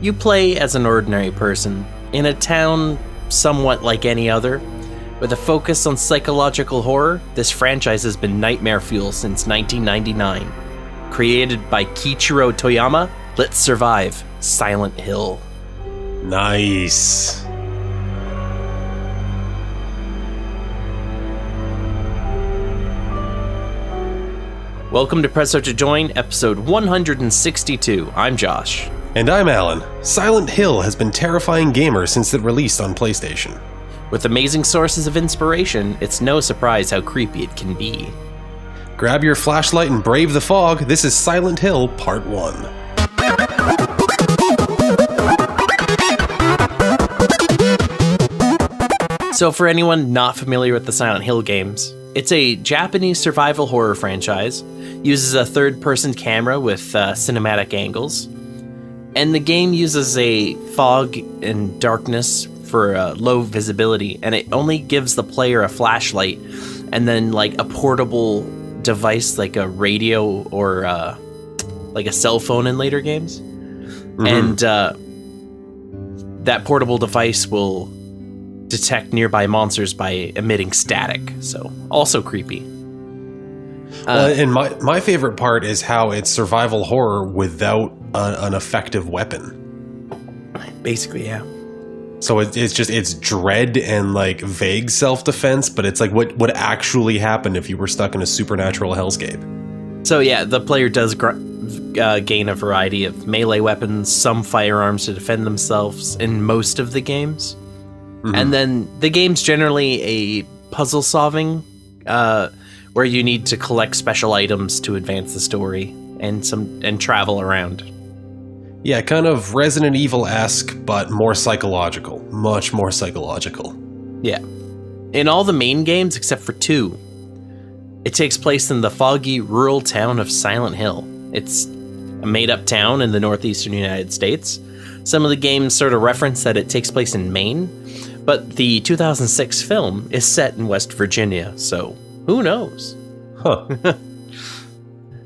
You play as an ordinary person in a town somewhat like any other. With a focus on psychological horror, this franchise has been nightmare fuel since 1999. Created by Keiichiro Toyama, let's survive Silent Hill. Nice. Welcome to Press Start to Join, episode 162. I'm Josh. And I'm Alan. Silent Hill has been terrifying gamers since it released on PlayStation. With amazing sources of inspiration, it's no surprise how creepy it can be. Grab your flashlight and brave the fog. This is Silent Hill Part 1. So for anyone not familiar with the Silent Hill games, it's a Japanese survival horror franchise, uses a third-person camera with cinematic angles, and the game uses a fog and darkness for low visibility, and it only gives the player a flashlight and then like a portable device like a radio or like a cell phone in later games. Mm-hmm. And that portable device will detect nearby monsters by emitting static, so also creepy. And my favorite part is how it's survival horror without an effective weapon. Basically, yeah. So it's dread and like vague self-defense, but it's like what would actually happen if you were stuck in a supernatural hellscape. So yeah, the player does gain a variety of melee weapons, some firearms to defend themselves in most of the games. Mm-hmm. And then the game's generally a puzzle solving, where you need to collect special items to advance the story and travel around. Yeah, kind of Resident Evil-esque, but more psychological. Much more psychological. Yeah. In all the main games, except for 2, it takes place in the foggy, rural town of Silent Hill. It's a made-up town in the northeastern United States. Some of the games sort of reference that it takes place in Maine, but the 2006 film is set in West Virginia, so who knows? Huh.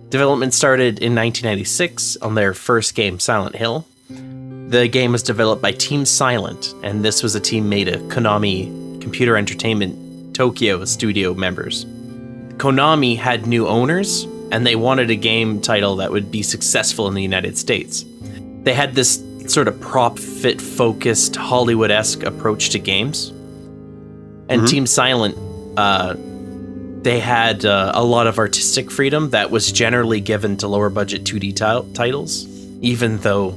Development started in 1996 on their first game, Silent Hill. The game was developed by Team Silent, and this was a team made of Konami Computer Entertainment Tokyo studio members. Konami had new owners, and they wanted a game title that would be successful in the United States. They had this sort of prop-fit-focused, Hollywood-esque approach to games. And mm-hmm. Team Silent, they had a lot of artistic freedom that was generally given to lower-budget 2D titles, even though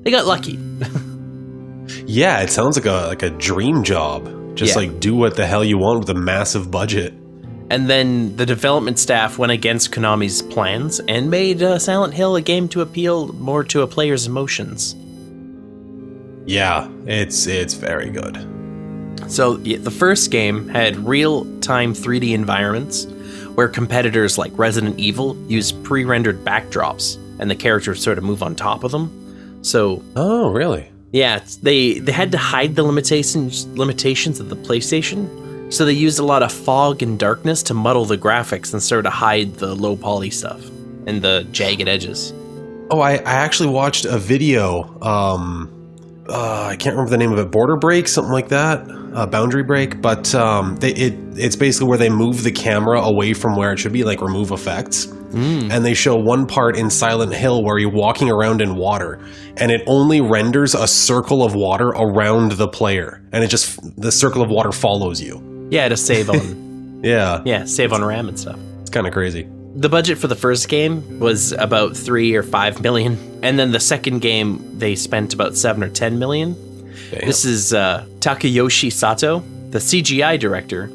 they got lucky. Yeah, it sounds like a dream job. Just like do what the hell you want with a massive budget. And then the development staff went against Konami's plans and made Silent Hill a game to appeal more to a player's emotions. Yeah, it's very good. So the first game had real-time 3D environments where competitors like Resident Evil used pre-rendered backdrops and the characters sort of move on top of them. So, oh, really? Yeah, they had to hide the limitations of the PlayStation, so they used a lot of fog and darkness to muddle the graphics and sort of hide the low poly stuff and the jagged edges. Oh, I actually watched a video. I can't remember the name of it. Border Break, something like that. Boundary Break, but it's basically where they move the camera away from where it should be, like remove effects. And they show one part in Silent Hill where you're walking around in water, and it only renders a circle of water around the player, and the circle of water follows you. Yeah, to save on. Yeah, save on RAM and stuff. It's kind of crazy. The budget for the first game was about 3 or 5 million, and then the second game they spent about 7 or 10 million. Damn. This is Takayoshi Sato, the CGI director.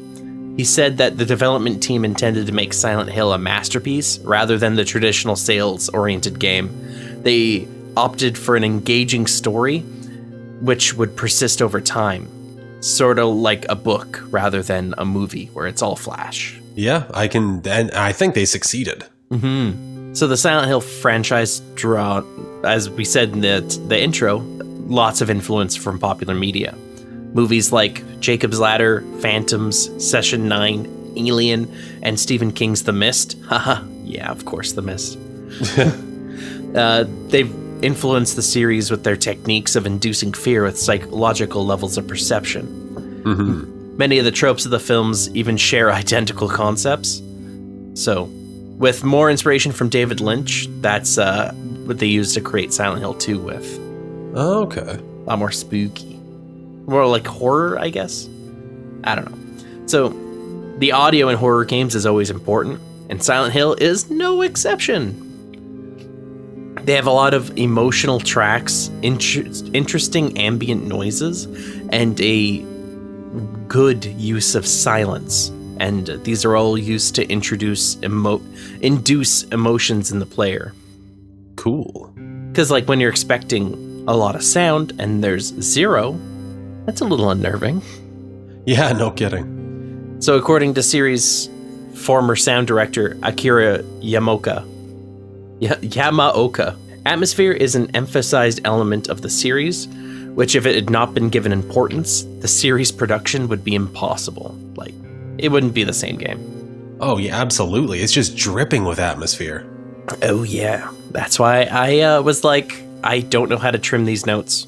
He said that the development team intended to make Silent Hill a masterpiece rather than the traditional sales-oriented game. They opted for an engaging story, which would persist over time, sort of like a book rather than a movie where it's all flash. Yeah, I think they succeeded. Mm-hmm. So the Silent Hill franchise draw, as we said in the intro, lots of influence from popular media. Movies like Jacob's Ladder, Phantoms, Session 9, Alien, and Stephen King's The Mist. Haha, yeah, of course, The Mist. They've influenced the series with their techniques of inducing fear with psychological levels of perception. Mm-hmm. Many of the tropes of the films even share identical concepts. So, with more inspiration from David Lynch, that's what they used to create Silent Hill 2 with. Oh, okay. A lot more spooky. More like horror, I guess? I don't know. So, the audio in horror games is always important, and Silent Hill is no exception. They have a lot of emotional tracks, interesting ambient noises, and a good use of silence. And these are all used to induce emotions in the player. Cool. Because like when you're expecting a lot of sound and there's zero, that's a little unnerving. Yeah, no kidding. So according to series former sound director Akira Yamaoka, atmosphere is an emphasized element of the series, which if it had not been given importance, the series production would be impossible. Like, it wouldn't be the same game. Oh, yeah, absolutely. It's just dripping with atmosphere. Oh, yeah. That's why I was like, I don't know how to trim these notes.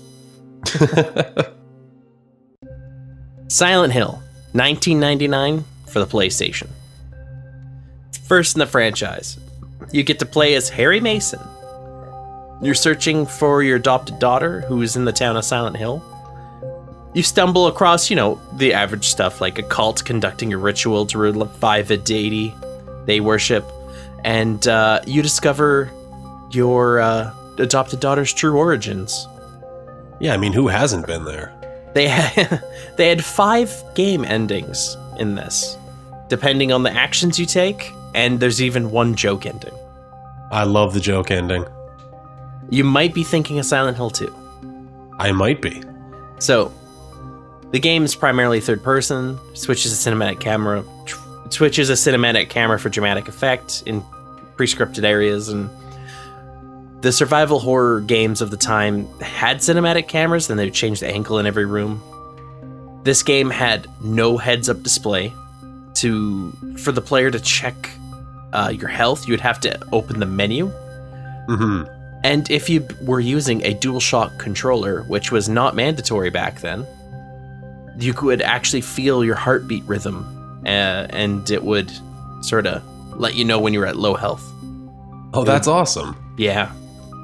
Silent Hill, 1999 for the PlayStation. First in the franchise, you get to play as Harry Mason. You're searching for your adopted daughter, who is in the town of Silent Hill. You stumble across, the average stuff, like a cult conducting a ritual to revive a deity they worship, and you discover your adopted daughter's true origins. Yeah, I mean, who hasn't been there? They had 5 game endings in this, depending on the actions you take, and there's even one joke ending. I love the joke ending. You might be thinking of Silent Hill 2. I might be. So, the game is primarily third person, switches a cinematic camera for dramatic effect in pre-scripted areas, and the survival horror games of the time had cinematic cameras, then they would change the angle in every room. This game had no heads-up display. For the player to check your health, you would have to open the menu. Mm-hmm. And if you were using a DualShock controller, which was not mandatory back then, you could actually feel your heartbeat rhythm, and it would sort of let you know when you were at low health. Oh, that's awesome. Yeah.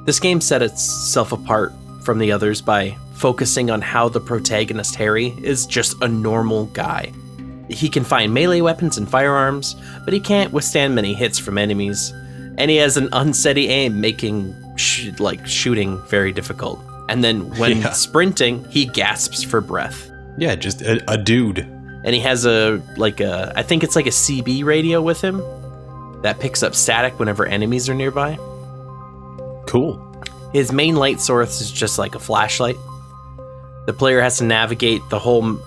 This game set itself apart from the others by focusing on how the protagonist, Harry, is just a normal guy. He can find melee weapons and firearms, but he can't withstand many hits from enemies, and he has an unsteady aim, making shooting very difficult. And then when sprinting, he gasps for breath. Yeah, just a dude. And he has I think it's like a CB radio with him that picks up static whenever enemies are nearby. Cool. His main light source is just like a flashlight. The player has to navigate the whole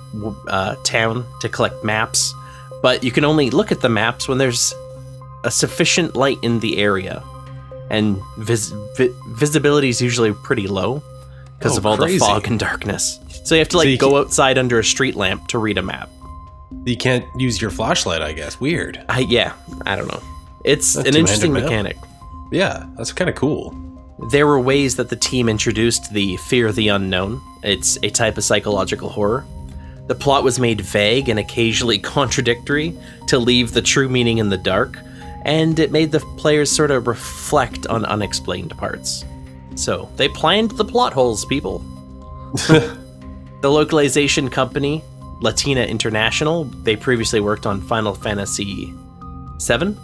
town to collect maps, but you can only look at the maps when there's a sufficient light in the area, and visibility is usually pretty low because of all the fog and darkness. So you have to go outside under a street lamp to read a map. You can't use your flashlight, I guess. Weird. I don't know. It's an interesting mechanic. Yeah, that's kind of cool. There were ways that the team introduced the fear of the unknown. It's a type of psychological horror. The plot was made vague and occasionally contradictory to leave the true meaning in the dark, and it made the players sort of reflect on unexplained parts. So, they planned the plot holes, people. The localization company, Latina International, they previously worked on Final Fantasy VII.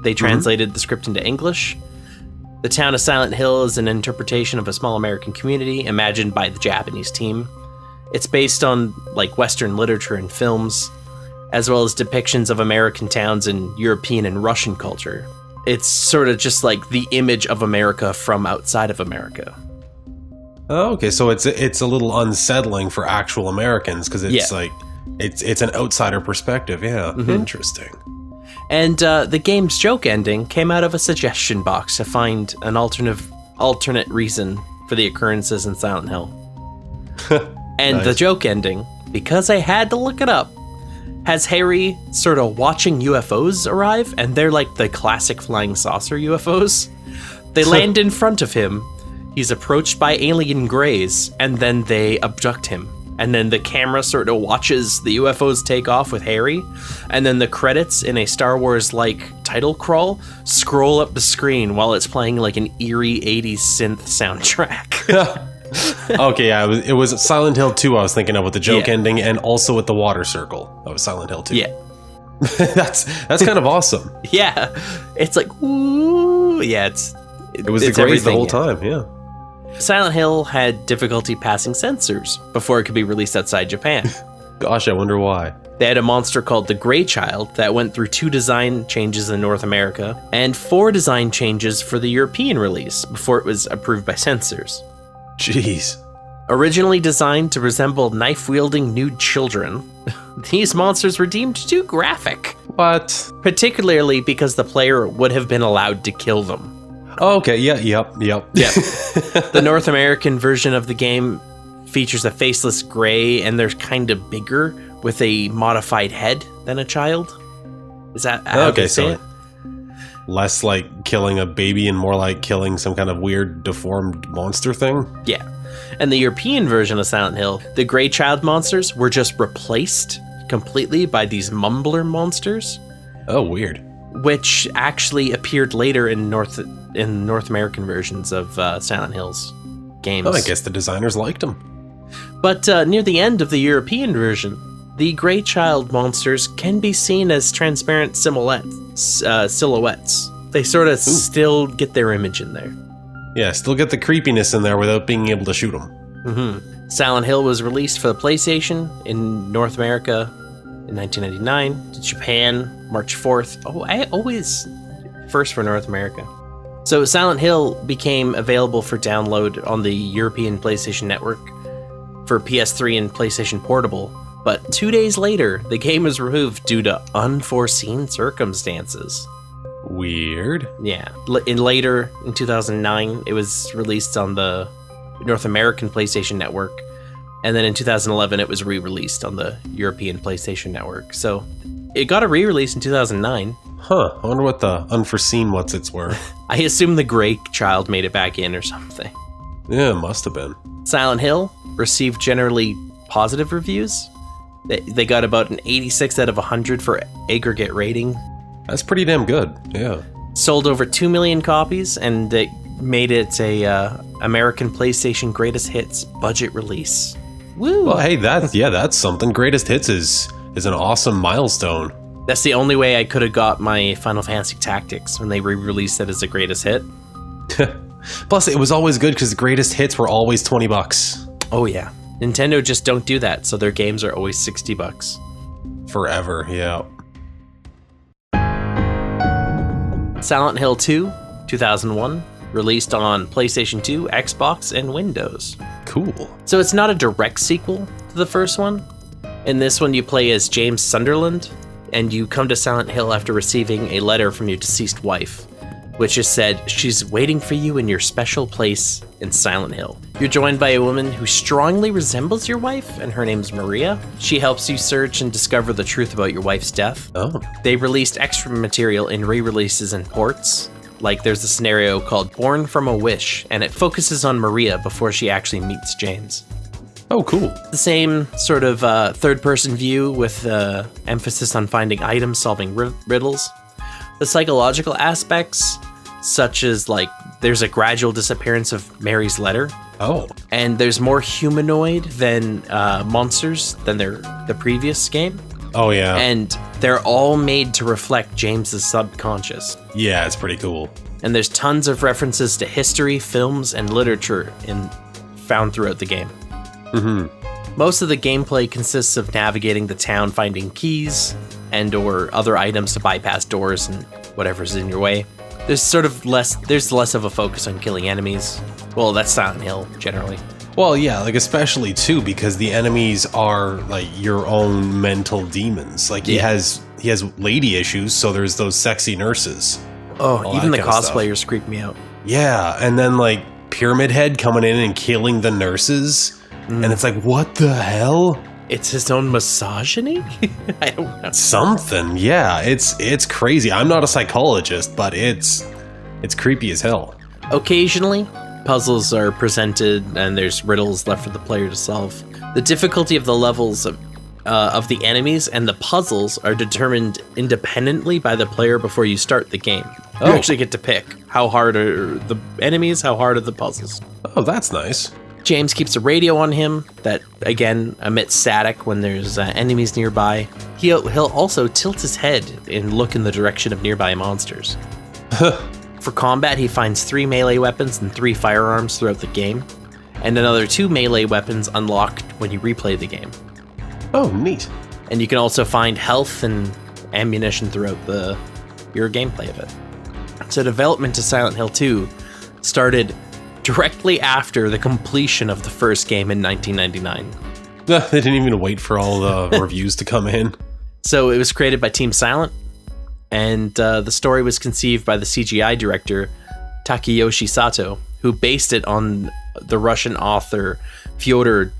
They translated the script into English. The town of Silent Hill is an interpretation of a small American community imagined by the Japanese team. It's based on Western literature and films, as well as depictions of American towns in European and Russian culture. It's sort of just like the image of America from outside of America. Oh, okay, so it's a little unsettling for actual Americans because it's it's an outsider perspective. Yeah, Interesting. And the game's joke ending came out of a suggestion box to find an alternate reason for the occurrences in Silent Hill. And nice. The joke ending, because I had to look it up, has Harry sort of watching UFOs arrive, and they're like the classic flying saucer UFOs. They land in front of him. He's approached by alien greys, and then they abduct him. And then the camera sort of watches the UFOs take off with Harry, and then the credits in a Star Wars-like title crawl scroll up the screen while it's playing like an eerie 80s synth soundtrack. Okay, yeah, it was Silent Hill 2 I was thinking of with the joke ending, and also with the water circle. That was Silent Hill 2. Yeah. That's kind of awesome. Yeah. It's like, ooh. Yeah, it was the greatest the whole time, yeah. Silent Hill had difficulty passing censors before it could be released outside Japan. Gosh, I wonder why. They had a monster called the Grey Child that went through 2 design changes in North America and 4 design changes for the European release before it was approved by censors. Jeez. Originally designed to resemble knife-wielding nude children, these monsters were deemed too graphic. What? Particularly because the player would have been allowed to kill them. Oh, okay, yep. The North American version of the game features a faceless gray, and they're kind of bigger with a modified head than a child. Is that how they say it? Less like killing a baby and more like killing some kind of weird deformed monster thing? Yeah. And the European version of Silent Hill, the Grey Child monsters were just replaced completely by these mumbler monsters. Oh, weird. Which actually appeared later in North American versions of Silent Hill's games. Oh, I guess the designers liked them. But near the end of the European version, the Grey Child monsters can be seen as transparent silhouettes. They sort of still get their image in there. Yeah, still get the creepiness in there without being able to shoot them. Mm-hmm. Silent Hill was released for the PlayStation in North America in 1999, to Japan March 4th. Oh, I always first for North America. So Silent Hill became available for download on the European PlayStation Network for PS3 and PlayStation Portable, but 2 days later, the game was removed due to unforeseen circumstances. Weird. Yeah. Later, in 2009, it was released on the North American PlayStation Network, and then in 2011, it was re-released on the European PlayStation Network. So it got a re-release in 2009. Huh. I wonder what the unforeseen what's-its were. I assume the Grey Child made it back in or something. Yeah, it must have been. Silent Hill received generally positive reviews. They got about an 86 out of 100 for aggregate rating. That's pretty damn good, yeah. Sold over 2 million copies, and it made it a American PlayStation Greatest Hits budget release. Woo! Well, hey, that's something. Greatest Hits is an awesome milestone. That's the only way I could have got my Final Fantasy Tactics when they re-released it as a Greatest Hit. Plus, it was always good because the Greatest Hits were always $20. Oh yeah, Nintendo just don't do that, so their games are always $60. Forever, yeah. Silent Hill 2, 2001, released on PlayStation 2, Xbox, and Windows. Cool. So it's not a direct sequel to the first one. In this one, you play as James Sunderland, and you come to Silent Hill after receiving a letter from your deceased wife, which has said she's waiting for you in your special place in Silent Hill. You're joined by a woman who strongly resembles your wife, and her name's Maria. She helps you search and discover the truth about your wife's death. Oh. They released extra material in re-releases and ports. Like there's a scenario called Born from a Wish, and it focuses on Maria before she actually meets James. Oh, cool. The same sort of third-person view with emphasis on finding items, solving riddles. The psychological aspects, such as like there's a gradual disappearance of Mary's letter. Oh. And there's more humanoid than monsters than the previous game. Oh, yeah. And they're all made to reflect James's subconscious. Yeah, it's pretty cool. And there's tons of references to history, films, and literature found throughout the game. Mm-hmm. Most of the gameplay consists of navigating the town, finding keys and or other items to bypass doors and whatever's in your way. There's less of a focus on killing enemies. Well, that's Silent Hill, generally. Well, yeah, like especially too because the enemies are like your own mental demons. Like he has lady issues, so there's those sexy nurses. Oh, even the cosplayers creep me out. Yeah, and then like Pyramid Head coming in and killing the nurses, and it's like, what the hell? It's his own misogyny? I don't know. Something, yeah. It's crazy. I'm not a psychologist, but it's creepy as hell. Occasionally, Puzzles are presented, and there's riddles left for the player to solve. The difficulty of the levels of the enemies and the puzzles are determined independently by the player before you start the game. You actually get to pick how hard are the enemies, how hard are the puzzles. Oh, that's nice. James keeps a radio on him that, again, emits static when there's enemies nearby. He'll also tilt his head and look in the direction of nearby monsters. For combat, he finds 3 melee weapons and 3 firearms throughout the game, and another 2 melee weapons unlocked when you replay the game. Oh, neat. And you can also find health and ammunition throughout your gameplay of it. So development to Silent Hill 2 started directly after the completion of the first game in 1999. They didn't even wait for all the reviews to come in. So it was created by Team Silent, and the story was conceived by the CGI director Takeyoshi Sato, who based it on the Russian author Fyodor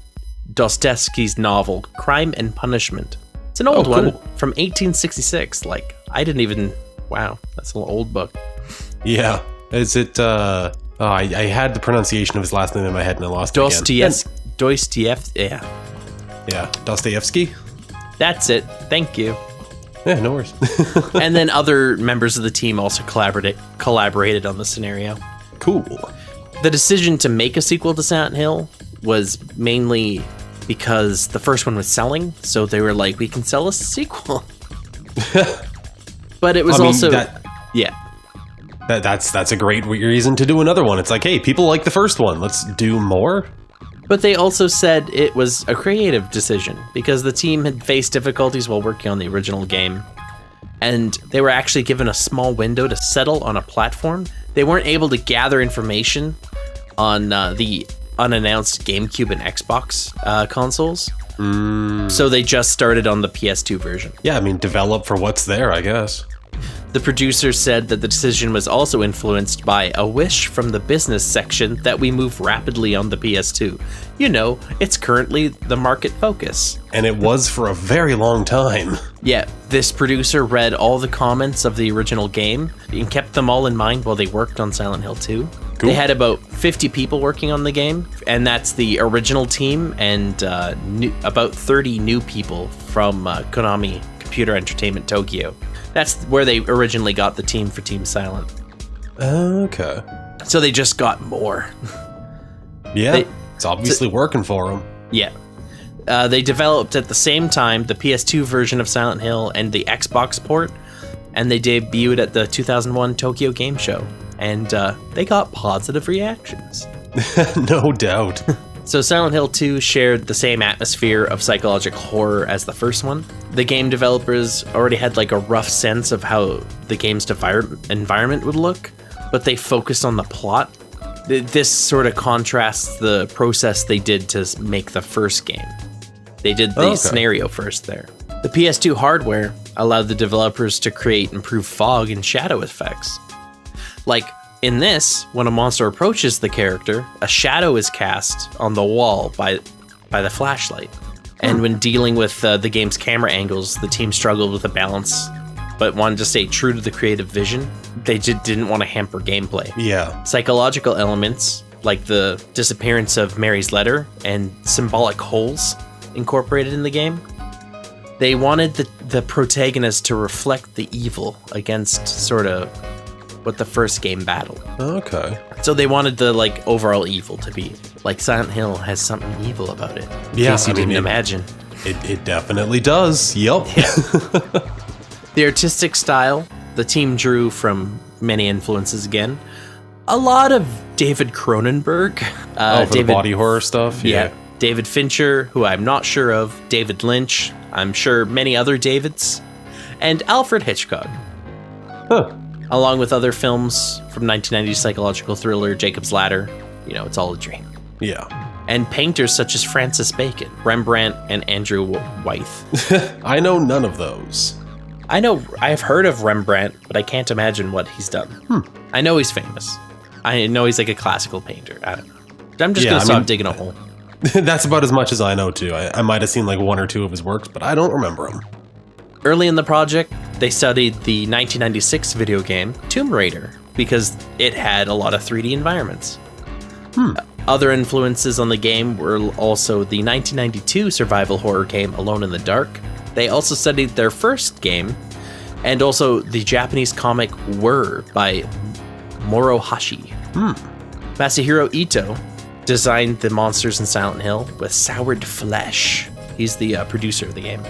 Dostoevsky's novel Crime and Punishment. It's an old one from 1866. Like, I didn't even... Wow, that's an old book. Yeah. Is it... I had the pronunciation of his last name in my head and I lost it again. Dostoevsky. Yeah, Dostoevsky? That's it. Thank you. Yeah, no worries. And then other members of the team also collaborated on the scenario. Cool. The decision to make a sequel to Silent Hill was mainly because the first one was selling, so they were like, we can sell a sequel. But it was That's a great reason to do another one. It's like, hey, people like the first one. Let's do more. But they also said it was a creative decision because the team had faced difficulties while working on the original game. And they were actually given a small window to settle on a platform. They weren't able to gather information on the unannounced GameCube and Xbox consoles. So they just started on the PS2 version. Yeah, I mean, develop for what's there, I guess. The producer said that the decision was also influenced by a wish from the business section that we move rapidly on the PS2. You know, it's currently the market focus. And it was for a very long time. Yeah, this producer read all the comments of the original game and kept them all in mind while they worked on Silent Hill 2. Cool. They had about 50 people working on the game, and that's the original team and about 30 new people from Konami Computer Entertainment Tokyo. That's where they originally got the team for Team Silent. Okay. So they just got more. Yeah, it's obviously working for them. Yeah. They developed at the same time the PS2 version of Silent Hill and the Xbox port, and they debuted at the 2001 Tokyo Game Show. And they got positive reactions. No doubt. So Silent Hill 2 shared the same atmosphere of psychological horror as the first one. The game developers already had like a rough sense of how the game's environment would look, but they focused on the plot. This sort of contrasts the process they did to make the first game. They did the scenario first there. The PS2 hardware allowed the developers to create improved fog and shadow effects. Like, in this, when a monster approaches the character, a shadow is cast on the wall by the flashlight. And when dealing with the game's camera angles, the team struggled with the balance, but wanted to stay true to the creative vision. They just didn't want to hamper gameplay. Yeah. Psychological elements, like the disappearance of Mary's letter and symbolic holes incorporated in the game. They wanted the protagonist to reflect the evil against sort of what the first game battled. Okay. So they wanted the like overall evil to be like Silent Hill has something evil about it. In case you didn't imagine. It definitely does. Yup. Yeah. The artistic style, the team drew from many influences again. A lot of David Cronenberg. For the body horror stuff? Yeah. David Fincher, who I'm not sure of. David Lynch. I'm sure many other Davids. And Alfred Hitchcock. Huh. Along with other films from 1990's psychological thriller Jacob's Ladder. You know, it's all a dream. Yeah. And painters such as Francis Bacon, Rembrandt, and Andrew Wyeth. I know none of those. I have heard of Rembrandt, but I can't imagine what he's done. I know he's famous. I know he's like a classical painter. I don't know. I'm just going to stop digging a hole. That's about as much as I know, too. I might have seen like one or two of his works, but I don't remember them. Early in the project, they studied the 1996 video game Tomb Raider because it had a lot of 3D environments. Other influences on the game were also the 1992 survival horror game Alone in the Dark. They also studied their first game, and also the Japanese comic Whir by Morohashi. Masahiro Ito designed the monsters in Silent Hill with soured flesh. He's the producer of the game.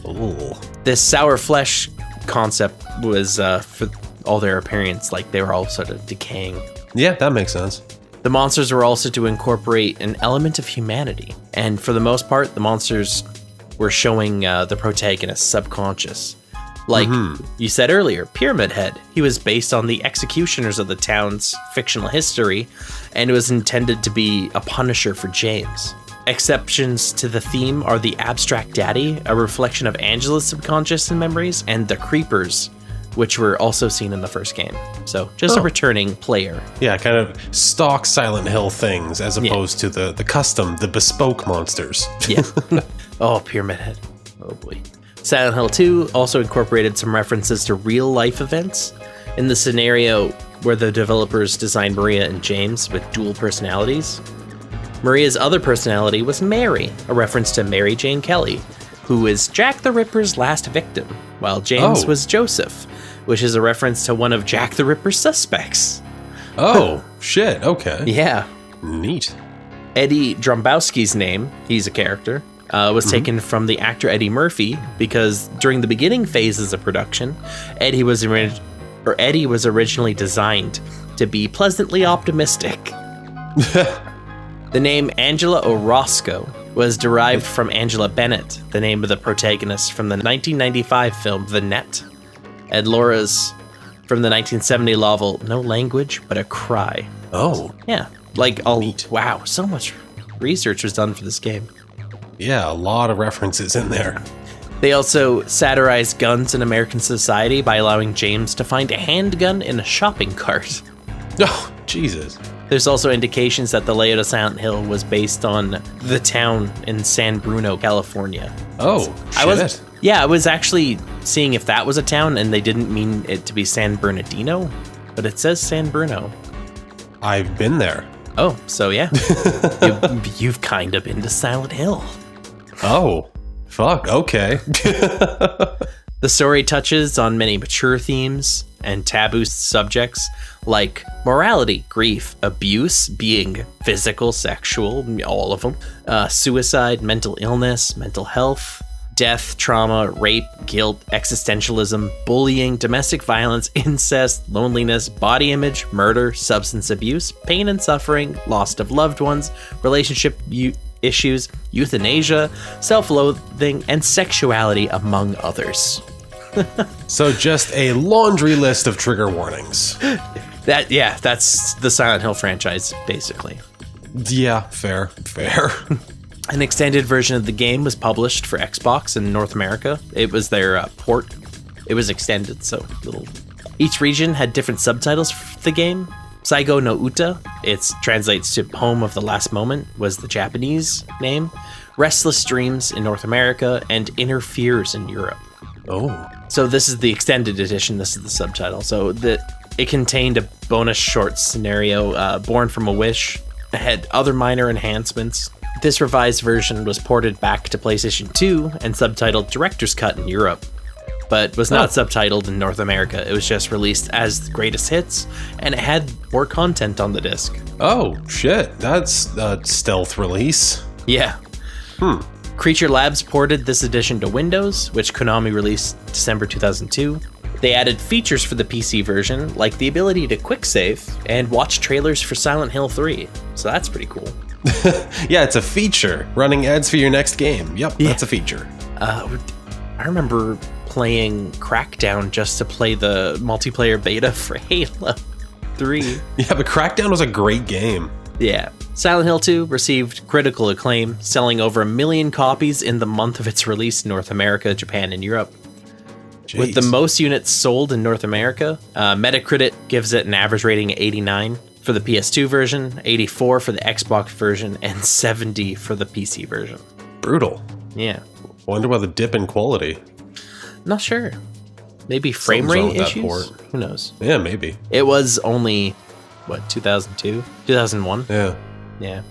Ooh. This sour flesh concept was for all their appearance, like they were all sort of decaying. Yeah, that makes sense. The monsters were also to incorporate an element of humanity, and for the most part, the monsters were showing the protagonist's subconscious. Like you said earlier, Pyramid Head. He was based on the executioners of the town's fictional history, and it was intended to be a punisher for James. Exceptions to the theme are the Abstract Daddy, a reflection of Angela's subconscious and memories, and the Creepers, which were also seen in the first game. So just a returning player. Yeah, kind of stock Silent Hill things as opposed to the custom, the bespoke monsters. Yeah. Oh, Pyramid Head. Oh boy. Silent Hill 2 also incorporated some references to real-life events. In the scenario where the developers designed Maria and James with dual personalities, Maria's other personality was Mary, a reference to Mary Jane Kelly, who is Jack the Ripper's last victim, while James was Joseph, which is a reference to one of Jack the Ripper's suspects. Oh, shit, okay. Yeah. Neat. Eddie Drombowski's name, he's a character, was taken from the actor Eddie Murphy because during the beginning phases of production, Eddie was originally designed to be pleasantly optimistic. The name Angela Orozco was derived from Angela Bennett, the name of the protagonist from the 1995 film The Net, and Laura's from the 1970 novel No Language But a Cry. Oh. Yeah. Wow, so much research was done for this game. Yeah, a lot of references in there. They also satirized guns in American society by allowing James to find a handgun in a shopping cart. Oh, Jesus. There's also indications that the layout of Silent Hill was based on the town in San Bruno, California. Oh, shit. I was actually seeing if that was a town, and they didn't mean it to be San Bernardino, but it says San Bruno. I've been there. Oh, so yeah. You've kind of been to Silent Hill. Oh, fuck, okay. The story touches on many mature themes and taboo subjects like morality, grief, abuse, being physical, sexual, all of them, suicide, mental illness, mental health, death, trauma, rape, guilt, existentialism, bullying, domestic violence, incest, loneliness, body image, murder, substance abuse, pain and suffering, loss of loved ones, relationship issues, euthanasia, self-loathing, and sexuality, among others. So just a laundry list of trigger warnings. That's the Silent Hill franchise, basically. Yeah, fair. An extended version of the game was published for Xbox in North America. It was their port. It was extended, so little. Each region had different subtitles for the game. Saigo no Uta, it translates to Home of the Last Moment, was the Japanese name. Restless Dreams in North America, and Interferes in Europe. Oh. So this is the extended edition, this is the subtitle. So it contained a bonus short scenario, Born from a Wish. It had other minor enhancements. This revised version was ported back to PlayStation 2 and subtitled Director's Cut in Europe, but was not subtitled in North America. It was just released as the greatest hits, and it had more content on the disc. Oh, shit. That's a stealth release. Yeah. Creature Labs ported this edition to Windows, which Konami released December 2002. They added features for the PC version, like the ability to quick save and watch trailers for Silent Hill 3. So that's pretty cool. Yeah, it's a feature. Running ads for your next game. Yep, that's a feature. I remember playing Crackdown just to play the multiplayer beta for Halo 3. Yeah, but Crackdown was a great game. Yeah. Silent Hill 2 received critical acclaim, selling over 1 million copies in the month of its release in North America, Japan, and Europe. Jeez. With the most units sold in North America, Metacritic gives it an average rating of 89 for the PS2 version, 84 for the Xbox version, and 70 for the PC version. Brutal. Yeah. Wonder why the dip in quality. Not sure. Maybe frame rate issues? Who knows? Yeah, maybe. It was only, what, 2002? 2001? Yeah. Yeah.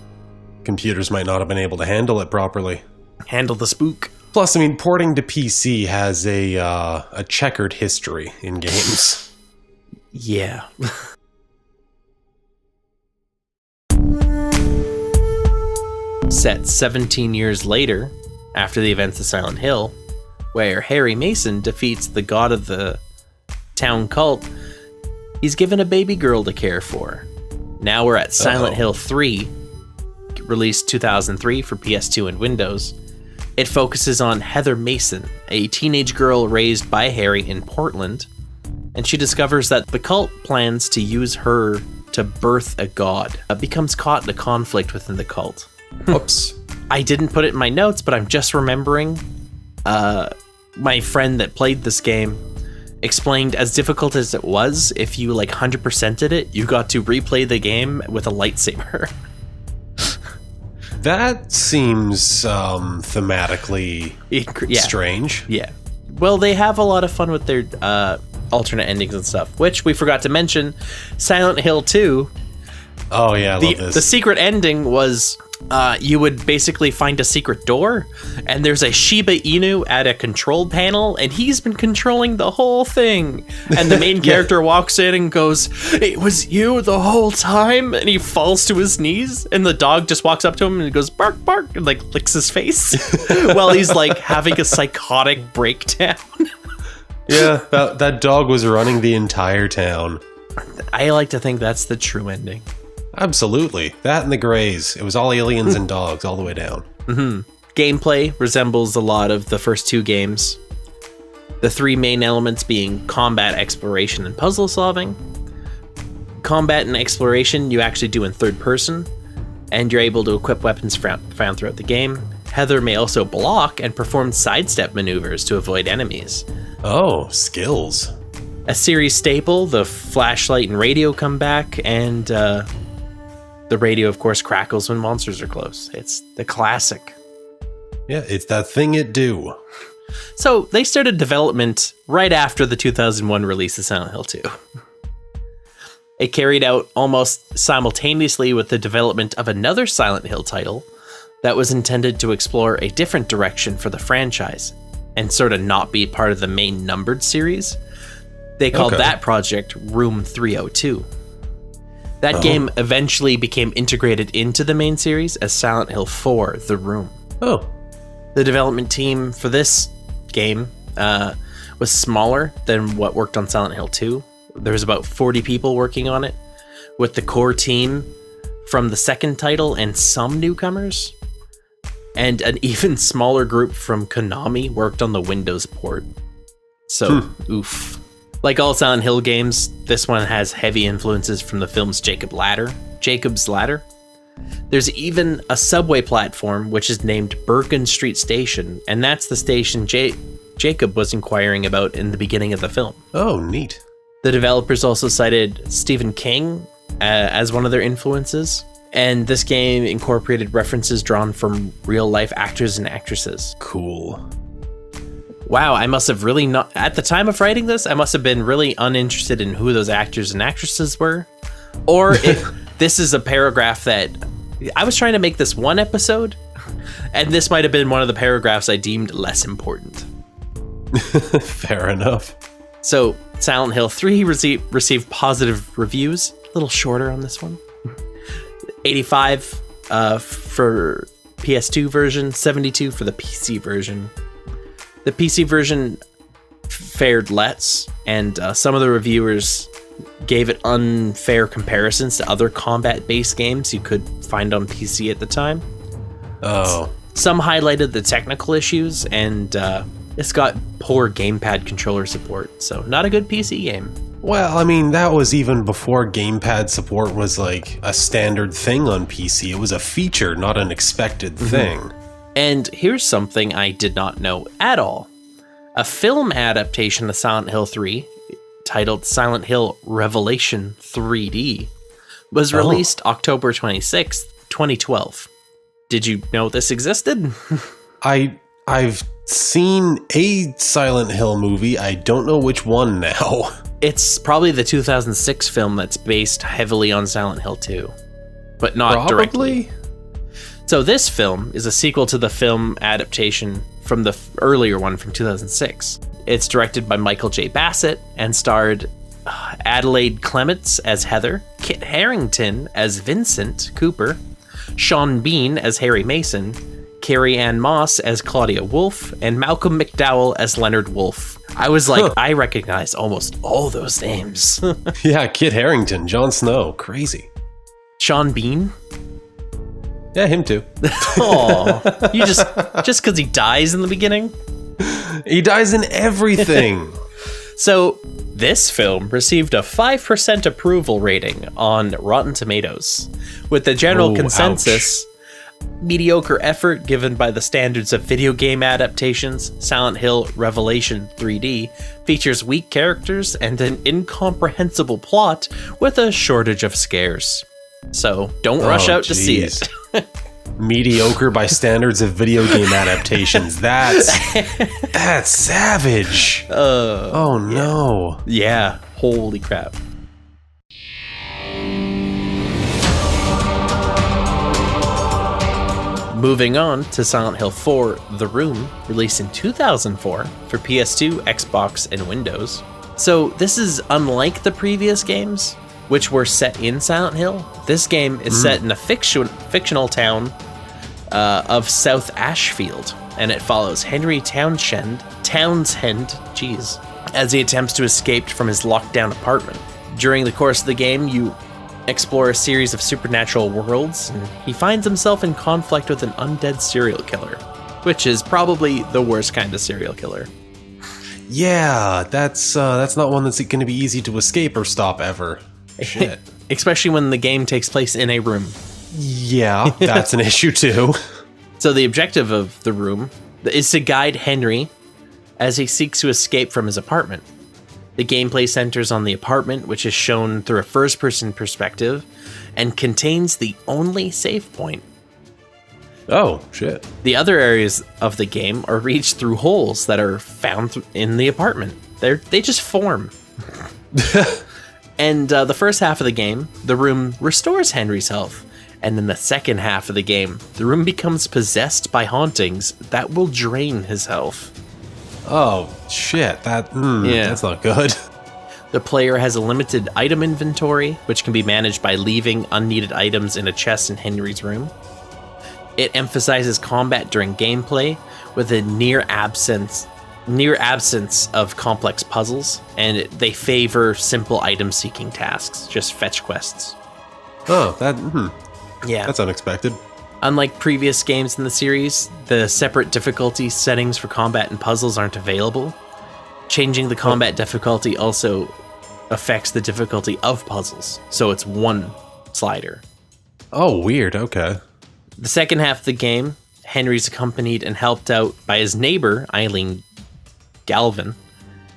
Computers might not have been able to handle it properly. Handle the spook. Plus, I mean, porting to PC has a checkered history in games. Yeah. Set 17 years later, after the events of Silent Hill, where Harry Mason defeats the god of the town cult, he's given a baby girl to care for. Now we're at Silent Hill 3, released 2003 for PS2 and Windows. It focuses on Heather Mason, a teenage girl raised by Harry in Portland, and she discovers that the cult plans to use her to birth a god. Becomes caught in a conflict within the cult. Oops. I didn't put it in my notes, but I'm just remembering my friend that played this game explained as difficult as it was, if you like 100%ed it, you got to replay the game with a lightsaber. That seems thematically strange. Yeah. Well, they have a lot of fun with their alternate endings and stuff, which we forgot to mention. Silent Hill 2. Oh, yeah, I love this. The secret ending was you would basically find a secret door, and there's a Shiba Inu at a control panel, and he's been controlling the whole thing. And the main character walks in and goes, "It was you the whole time?" And he falls to his knees, and the dog just walks up to him and goes, "Bark, bark," and like licks his face while he's like having a psychotic breakdown. Yeah, that dog was running the entire town. I like to think that's the true ending. Absolutely. That and the Greys. It was all aliens and dogs all the way down. Mm-hmm. Gameplay resembles a lot of the first two games. The three main elements being combat, exploration, and puzzle solving. Combat and exploration you actually do in third person, and you're able to equip weapons found throughout the game. Heather may also block and perform sidestep maneuvers to avoid enemies. Oh, skills. A series staple, the flashlight and radio come back, and the radio, of course, crackles when monsters are close. It's the classic. Yeah, it's that thing it do. So they started development right after the 2001 release of Silent Hill 2. It carried out almost simultaneously with the development of another Silent Hill title that was intended to explore a different direction for the franchise and sort of not be part of the main numbered series. They called that project Room 302. That game eventually became integrated into the main series as Silent Hill 4, The Room. Oh. The development team for this game was smaller than what worked on Silent Hill 2. There was about 40 people working on it, with the core team from the second title and some newcomers. And an even smaller group from Konami worked on the Windows port. So, oof. Like all Silent Hill games, this one has heavy influences from the film's Jacob's Ladder. There's even a subway platform which is named Bergen Street Station, and that's the station Jacob was inquiring about in the beginning of the film. Oh, neat. The developers also cited Stephen King as one of their influences, and this game incorporated references drawn from real-life actors and actresses. Cool. Wow, I must have really not... At the time of writing this, I must have been really uninterested in who those actors and actresses were. Or if this is a paragraph that... I was trying to make this one episode, and this might have been one of the paragraphs I deemed less important. Fair enough. So, Silent Hill 3 received positive reviews. A little shorter on this one. 85 for PS2 version, 72 for the PC version. The PC version fared less, and some of the reviewers gave it unfair comparisons to other combat-based games you could find on PC at the time. Oh. Some highlighted the technical issues, and it's got poor gamepad controller support, so not a good PC game. Well, I mean, that was even before gamepad support was like a standard thing on PC. It was a feature, not an expected thing. And here's something I did not know at all. A film adaptation of Silent Hill 3, titled Silent Hill Revelation 3D, was released October 26th, 2012. Did you know this existed? I've seen a Silent Hill movie. I don't know which one now. It's probably the 2006 film that's based heavily on Silent Hill 2, but not directly. So this film is a sequel to the film adaptation from the earlier one from 2006. It's directed by Michael J. Bassett and starred Adelaide Clements as Heather, Kit Harington as Vincent Cooper, Sean Bean as Harry Mason, Carrie Ann Moss as Claudia Wolfe, and Malcolm McDowell as Leonard Wolfe. I was like, I recognize almost all those names. Yeah, Kit Harington, Jon Snow, crazy. Sean Bean? Yeah, him too. Oh, you just because he dies in the beginning? He dies in everything. So this film received a 5% approval rating on Rotten Tomatoes, with the general consensus, mediocre effort given by the standards of video game adaptations. Silent Hill Revelation 3D features weak characters and an incomprehensible plot with a shortage of scares. So don't rush out to see it. Mediocre by standards of video game adaptations. That's savage. Oh no. Yeah, holy crap. Moving on to Silent Hill 4 The Room, released in 2004 for PS2, Xbox, and Windows. So this is unlike the previous games, which were set in Silent Hill. This game is set in a fictional town of South Ashfield, and it follows Henry Townsend, as he attempts to escape from his locked-down apartment. During the course of the game, you explore a series of supernatural worlds, and he finds himself in conflict with an undead serial killer, which is probably the worst kind of serial killer. Yeah, that's not one that's going to be easy to escape or stop ever. Shit. Especially when the game takes place in a room. Yeah, that's an issue too. So the objective of The Room is to guide Henry as he seeks to escape from his apartment. The gameplay centers on the apartment, which is shown through a first-person perspective and contains the only save point. Oh, shit. The other areas of the game are reached through holes that are found in the apartment. They just form. And the first half of the game, The Room restores Henry's health. And in the second half of the game, The Room becomes possessed by hauntings that will drain his health. Oh, shit. That's not good. The player has a limited item inventory, which can be managed by leaving unneeded items in a chest in Henry's room. It emphasizes combat during gameplay with a near absence of complex puzzles, and they favor simple item-seeking tasks, just fetch quests. Oh, yeah, that's unexpected. Unlike previous games in the series, the separate difficulty settings for combat and puzzles aren't available. Changing the combat difficulty also affects the difficulty of puzzles, so it's one slider. Oh, weird. Okay. The second half of the game, Henry's accompanied and helped out by his neighbor, Eileen Galvin.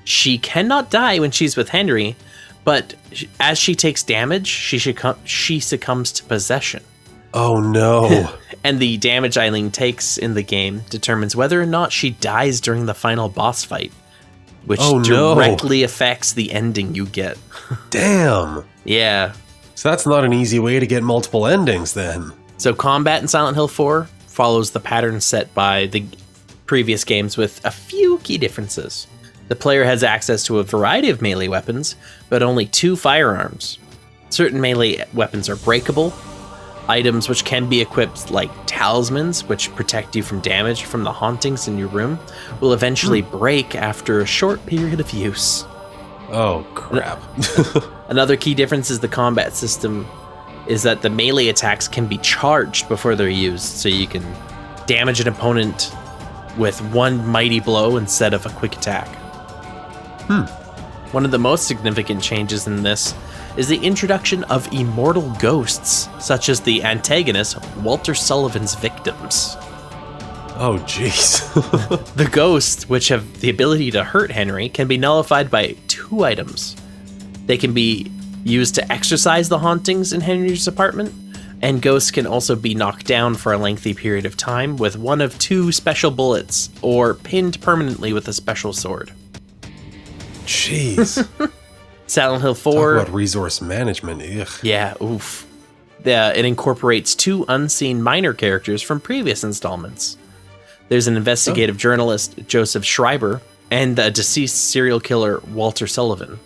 She cannot die when she's with Henry, but as she takes damage, she succumbs to possession. Oh no. And the damage Eileen takes in the game determines whether or not she dies during the final boss fight, which directly affects the ending you get. Damn. Yeah. So that's not an easy way to get multiple endings then. So combat in Silent Hill 4 follows the pattern set by the previous games with a few key differences. The player has access to a variety of melee weapons, but only 2 firearms. Certain melee weapons are breakable. Items which can be equipped, like talismans, which protect you from damage from the hauntings in your room, will eventually break after a short period of use. Oh, crap. Another key difference is the combat system is that the melee attacks can be charged before they're used, so you can damage an opponent with one mighty blow instead of a quick attack. One of the most significant changes in this is the introduction of immortal ghosts, such as the antagonist, Walter Sullivan's victims. Oh, jeez. The ghosts, which have the ability to hurt Henry, can be nullified by 2 items. They can be used to exorcise the hauntings in Henry's apartment, and ghosts can also be knocked down for a lengthy period of time with one of 2 special bullets, or pinned permanently with a special sword. Jeez. Silent Hill 4. Talk about resource management. Ugh. Yeah, oof. It incorporates 2 unseen minor characters from previous installments. There's an investigative journalist, Joseph Schreiber, and a deceased serial killer, Walter Sullivan.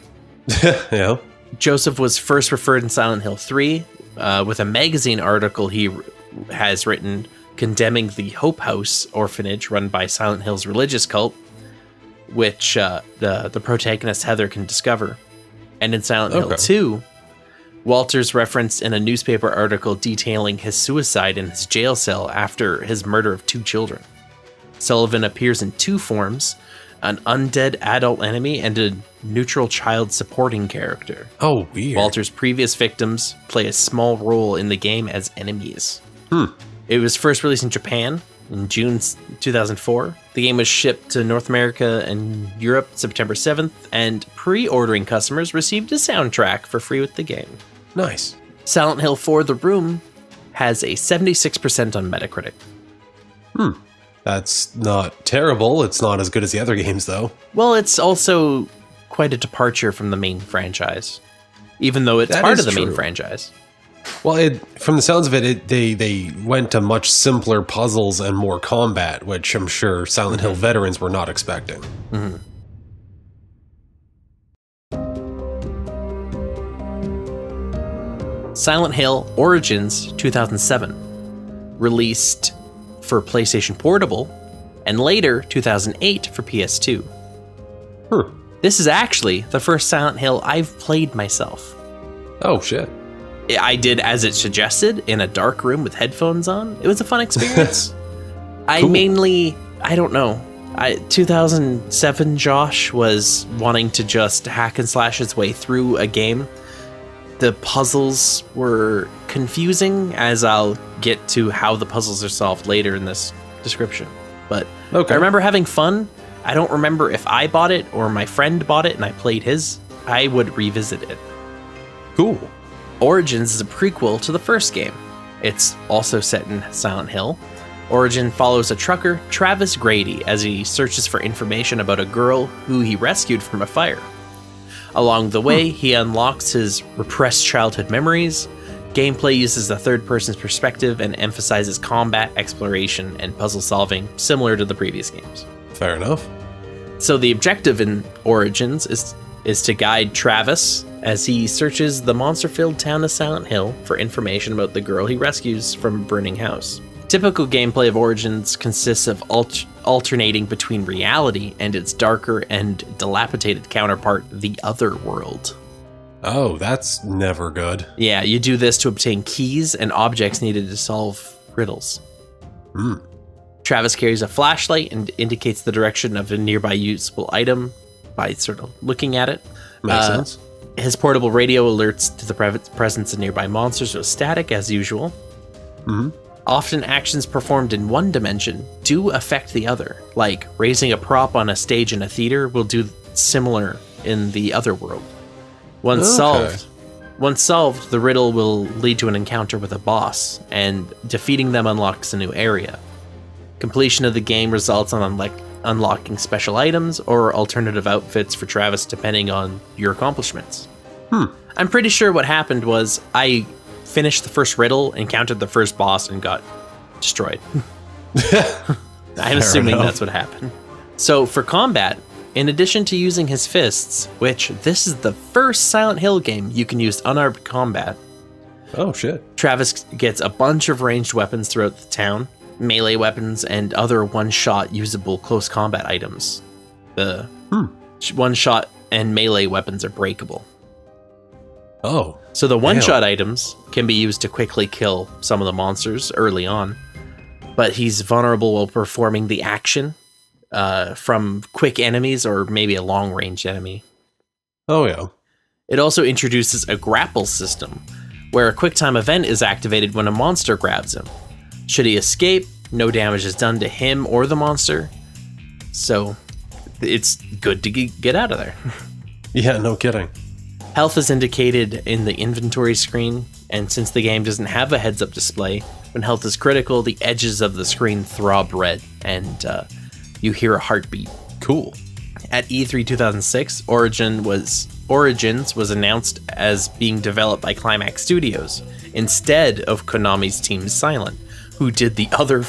Yeah. Joseph was first referred in Silent Hill 3 with a magazine article he has written condemning the Hope House orphanage run by Silent Hill's religious cult, which the protagonist Heather can discover. And in Silent Hill 2, Walter's referenced in a newspaper article detailing his suicide in his jail cell after his murder of 2 children. Sullivan appears in 2 forms, an undead adult enemy and a neutral child supporting character. Oh, weird. Walter's previous victims play a small role in the game as enemies. It was first released in Japan in June 2004. The game was shipped to North America and Europe September 7th, and pre-ordering customers received a soundtrack for free with the game. Nice. Silent Hill 4 The Room has a 76% on Metacritic. That's not terrible. It's not as good as the other games, though. Well, it's also quite a departure from the main franchise, even though it's part of the main franchise. Well, from the sounds of it, they went to much simpler puzzles and more combat, which I'm sure Silent Hill veterans were not expecting. Silent Hill Origins 2007, released for PlayStation Portable, and later 2008 for PS2. This is actually the first Silent Hill I've played myself. Oh, shit. I did as it suggested in a dark room with headphones on. It was a fun experience. I don't know. 2007 Josh was wanting to just hack and slash his way through a game. The puzzles were confusing, as I'll get to how the puzzles are solved later in this description. But I remember having fun. I don't remember if I bought it or my friend bought it and I played his. I would revisit it. Cool. Origins is a prequel to the first game. It's also set in Silent Hill. Origin follows a trucker, Travis Grady, as he searches for information about a girl who he rescued from a fire. Along the way, he unlocks his repressed childhood memories. Gameplay uses the third-person's perspective and emphasizes combat, exploration, and puzzle solving, similar to the previous games. Fair enough. So the objective in Origins is to guide Travis as he searches the monster-filled town of Silent Hill for information about the girl he rescues from a burning house. Typical gameplay of Origins consists of alternating between reality and its darker and dilapidated counterpart, the Other World. Oh, that's never good. Yeah, you do this to obtain keys and objects needed to solve riddles. Travis carries a flashlight and indicates the direction of a nearby usable item by sort of looking at it. Makes sense. His portable radio alerts to the presence of nearby monsters with static as usual. Often actions performed in one dimension do affect the other, like raising a prop on a stage in a theater will do similar in the Other World. Once solved, the riddle will lead to an encounter with a boss, and defeating them unlocks a new area. Completion of the game results on unlocking special items or alternative outfits for Travis depending on your accomplishments. I'm pretty sure what happened was I finished the first riddle, encountered the first boss, and got destroyed. I'm assuming that's what happened. So for combat, in addition to using his fists, which this is the first Silent Hill game you can use unarmed combat. Oh, shit. Travis gets a bunch of ranged weapons throughout the town, melee weapons, and other one-shot usable close combat items. The one-shot and melee weapons are breakable. Oh. So the one-shot items can be used to quickly kill some of the monsters early on, but he's vulnerable while performing the action from quick enemies or maybe a long-range enemy. Oh, yeah. It also introduces a grapple system, where a quick-time event is activated when a monster grabs him. Should he escape, no damage is done to him or the monster, so it's good to get out of there. Yeah, no kidding. Health is indicated in the inventory screen, and since the game doesn't have a heads-up display, when health is critical, the edges of the screen throb red, and you hear a heartbeat. Cool. At E3 2006, Origin was Origins was announced as being developed by Climax Studios instead of Konami's Team Silent, who did the other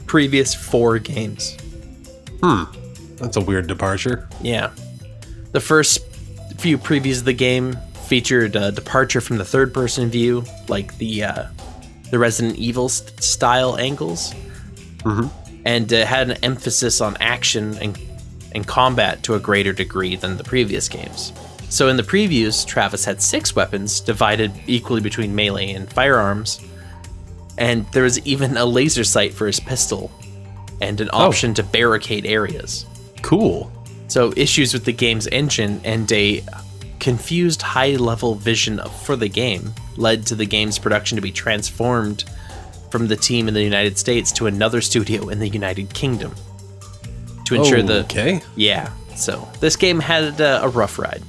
previous 4 games. That's a weird departure. Yeah. The first few previews of the game featured a departure from the third-person view, like the Resident Evil style angles, and had an emphasis on action and combat to a greater degree than the previous games. So in the previews, Travis had 6 weapons divided equally between melee and firearms, and there was even a laser sight for his pistol and an option to barricade areas. Cool. So issues with the game's engine and a confused high-level vision for the game led to the game's production to be transformed from the team in the United States to another studio in the United Kingdom. To ensure Okay. Yeah, so this game had a rough ride.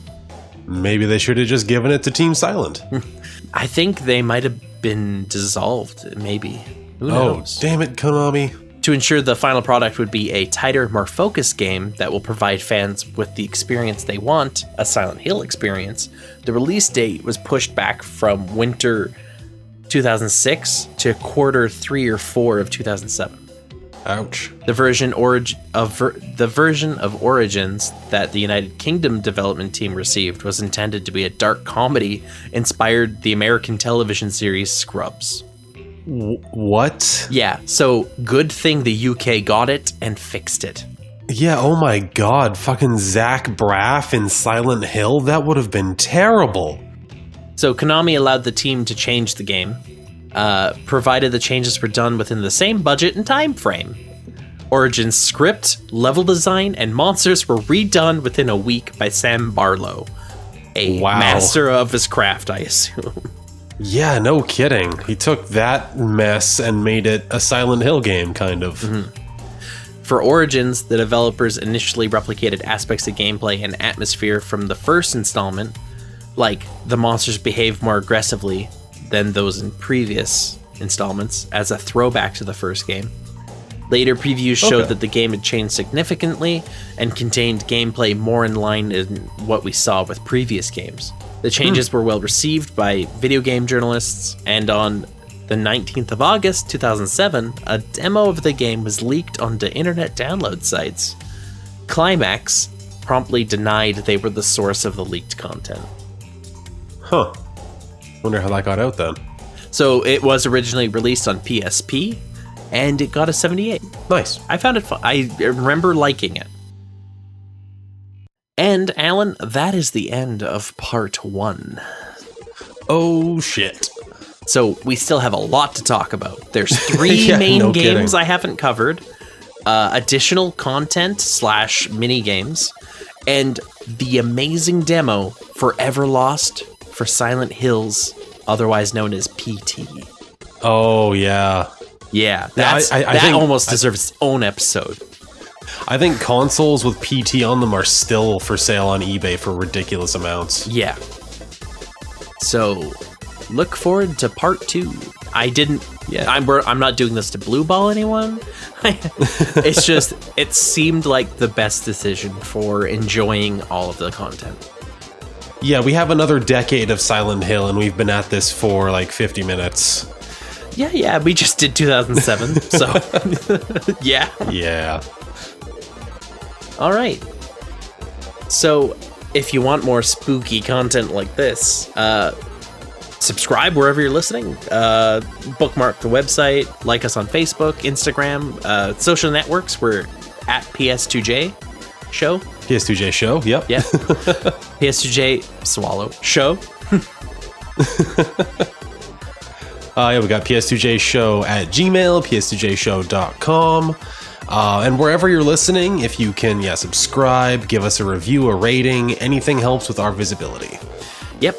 Maybe they should have just given it to Team Silent. I think they might have been dissolved, maybe. Who knows? Oh, damn it, Konami. To ensure the final product would be a tighter, more focused game that will provide fans with the experience they want, a Silent Hill experience, the release date was pushed back from winter 2006 to quarter 3 or 4 of 2007. Ouch. The version of Origins that the United Kingdom development team received was intended to be a dark comedy inspired the American television series Scrubs. What? Yeah, so good thing the UK got it and fixed it. Yeah, oh my god, fucking Zach Braff in Silent Hill? That would have been terrible. So Konami allowed the team to change the game, provided the changes were done within the same budget and time frame. Origin's script, level design, and monsters were redone within a week by Sam Barlow, a master of his craft, I assume. Yeah, no kidding. He took that mess and made it a Silent Hill game, kind of. For Origins, the developers initially replicated aspects of gameplay and atmosphere from the first installment, like the monsters behave more aggressively than those in previous installments, as a throwback to the first game. Later previews showed that the game had changed significantly and contained gameplay more in line in what we saw with previous games. The changes were well received by video game journalists, and on the 19th of August 2007, a demo of the game was leaked onto internet download sites. Climax promptly denied they were the source of the leaked content. Huh. Wonder how that got out then. So it was originally released on PSP, and it got a 78. Nice. I found it fun. I remember liking it. And, Alan, that is the end of part 1. Oh, shit. So we still have a lot to talk about. There's 3 main games I haven't covered, additional content / mini games, and the amazing demo Forever Lost for Silent Hills, otherwise known as PT. Oh, yeah. Yeah, that think almost deserves its own episode. I think consoles with PT on them are still for sale on eBay for ridiculous amounts. Yeah. So, look forward to part 2. I'm not doing this to blue ball anyone. It's just, it seemed like the best decision for enjoying all of the content. Yeah, we have another decade of Silent Hill, and we've been at this for like 50 minutes. Yeah, we just did 2007, so yeah. Yeah. All right. So, if you want more spooky content like this, subscribe wherever you're listening. Bookmark the website. Like us on Facebook, Instagram, social networks. We're at PS2J Show. PS2J Show, yep. Yeah. PS2J Swallow Show. Yeah, we got PS2J Show at Gmail, PS2JShow.com. And wherever you're listening, if you can, subscribe, give us a review, a rating, anything helps with our visibility. Yep.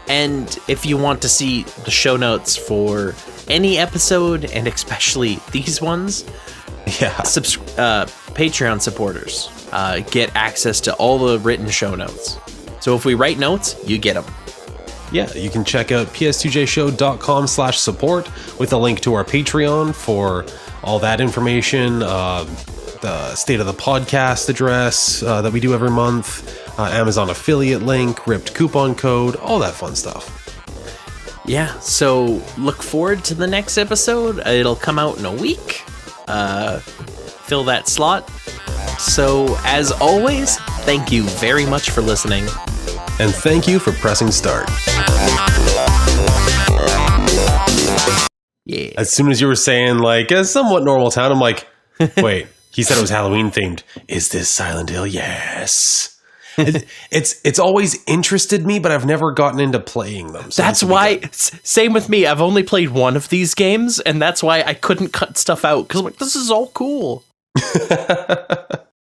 And if you want to see the show notes for any episode, and especially these ones, Patreon supporters get access to all the written show notes. So if we write notes, you get them. Yeah, you can check out ps2jshow.com/support with a link to our Patreon for all that information, the state of the podcast address that we do every month, Amazon affiliate link, ripped coupon code, all that fun stuff. Yeah, so look forward to the next episode. It'll come out in a week. Fill that slot. So, as always, thank you very much for listening. And thank you for pressing start. Yeah. As soon as you were saying, like, a somewhat normal town, I'm like, wait, he said it was Halloween themed. Is this Silent Hill? Yes. It's always interested me, but I've never gotten into playing them. So that's why, same with me. I've only played one of these games, and that's why I couldn't cut stuff out, because I'm like, this is all cool.